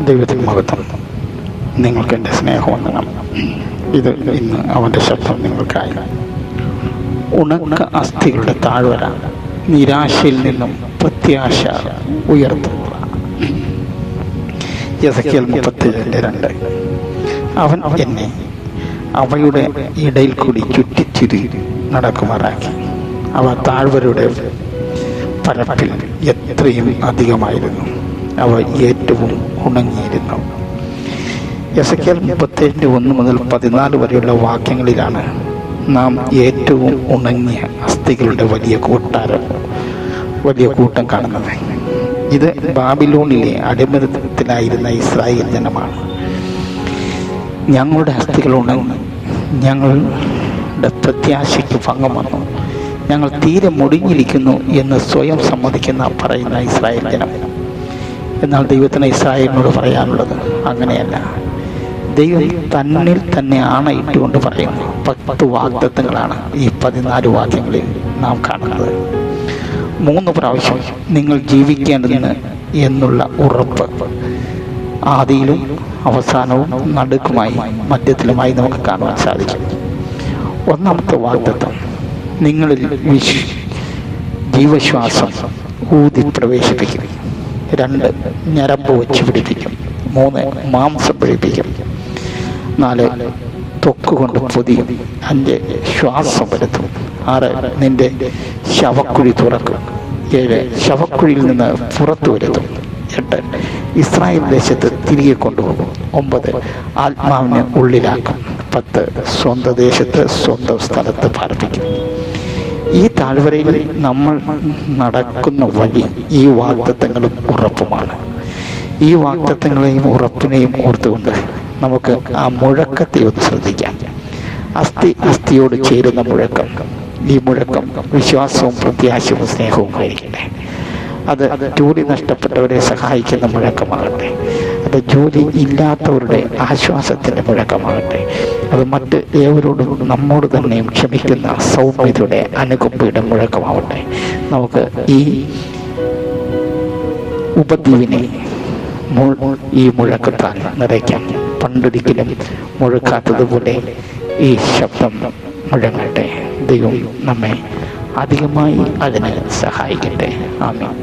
ദൈവത്തിന് മഹത്വം. നിങ്ങൾക്ക് എൻ്റെ സ്നേഹവന്ദനം. ഇത് ഇന്ന് അവൻ്റെ ശബ്ദം നിങ്ങൾക്കായി. ഉണക്ക അസ്ഥികളുടെ താഴ്വര നിരാശയിൽ നിന്നും പ്രത്യാശ ഉയർത്തുക. യെസയ്ക്കേൽ 37:2. അവൻ എന്നെ അവയുടെ ഇടയിൽ കൂടി ചുറ്റിച്ചിരി നടക്കുമാറാക്കി. അവ താഴ്വരയുടെ പരപ്പിൽ എത്രയും അധികമായിരുന്നു. അവ ഏറ്റവും ഉണങ്ങിയിരുന്നു. യെസയ്ക്കേൽ 37:1-14 വരെയുള്ള വാക്യങ്ങളിലാണ് നാം ഏറ്റവും ഉണങ്ങിയ അസ്ഥികളുടെ വലിയ കൂട്ടം കാണുന്നത്. ഇത് ബാബിലോണിലെ അടിമത്തത്തിലായിരുന്ന ഇസ്രായേൽ ജനമാണ്. ഞങ്ങളുടെ അസ്ഥികൾ ഉണങ്ങി, ഞങ്ങളുടെ പ്രത്യാശയ്ക്ക് ഭംഗം വന്നു, ഞങ്ങൾ തീരെ മുടിഞ്ഞിരിക്കുന്നു എന്ന് സ്വയം പറയുന്ന ഇസ്രായേൽ ജനം. എന്നാൽ ദൈവത്തിന് ഇസ്രായേലിനോട് പറയാനുള്ളത് അങ്ങനെയല്ല. ദൈവം തന്നിൽ തന്നെ ആണയിട്ടുകൊണ്ട് പറയുന്നു. 10 വാഗ്ദത്തങ്ങളാണ് ഈ 14 വാക്യങ്ങളിൽ നാം കാണുന്നത്. 3 പ്രാവശ്യം നിങ്ങൾ ജീവിക്കേണ്ടതിന് എന്നുള്ള ഉറപ്പ് ആദിയിലും അവസാനവും നടുക്കുമായി മധ്യത്തിലുമായി നമുക്ക് കാണുവാൻ സാധിക്കും. 1-ാമത്തെ വാഗ്ദത്തം, നിങ്ങളിൽ ജീവശ്വാസം ഊതി പ്രവേശിപ്പിക്കും. 2 ഞരമ്പ് വെച്ച് പിടിപ്പിക്കും. 3 മാംസം പിടിപ്പിക്കും. 4 ത്വക്കുകൊണ്ട് പൊതിയും. 5 ശ്വാസം വരുത്തും. 6 നിന്റെ ശവക്കുഴി തുറക്കും. 7 ശവക്കുഴിയിൽ നിന്ന് പുറത്തു വരുത്തും. 8 ഇസ്രായേൽ ദേശത്ത് തിരികെ കൊണ്ടുപോകും. 9 ആത്മാവിനെ ഉള്ളിലാക്കും. 10 സ്വന്തം ദേശത്ത് സ്വന്തം സ്ഥലത്ത് പാർപ്പിക്കും. ഈ താഴ്വരയിൽ നമ്മൾ നടക്കുന്ന വഴി ഈ വാഗ്ദത്തങ്ങളും ഉറപ്പുമാണ്. ഈ വാഗ്ദത്തങ്ങളെയും ഉറപ്പിനെയും ഓർത്തുകൊണ്ട് നമുക്ക് ആ മുഴക്കത്തെ ഒന്ന് ശ്രദ്ധിക്കാം. അസ്ഥിയോട് ചേരുന്ന മുഴക്കം. ഈ മുഴക്കം വിശ്വാസവും പ്രത്യാശയും സ്നേഹവും ആയിരിക്കട്ടെ. അത് ജോലി നഷ്ടപ്പെട്ടവരെ സഹായിക്കുന്ന മുഴക്കമാകട്ടെ. അത് ജോലി ഇല്ലാത്തവരുടെ ആശ്വാസത്തിൻ്റെ മുഴക്കമാകട്ടെ. അത് മറ്റ് ഏവരോടും നമ്മോട് തന്നെയും ക്ഷമിക്കുന്ന സൗമ്യതയുടെ അനുകമ്പയുടെ മുഴക്കമാവട്ടെ. നമുക്ക് ഈ ഉപദ്വീപിനെ ഈ മുഴക്കത്താൽ നിറയ്ക്കാം. പണ്ടൊരിക്കലും മുഴക്കാത്തതുപോലെ ഈ ശബ്ദം മുഴങ്ങട്ടെ. ദൈവം നമ്മെ അധികമായി അതിന് സഹായിക്കട്ടെ. ആമേൻ.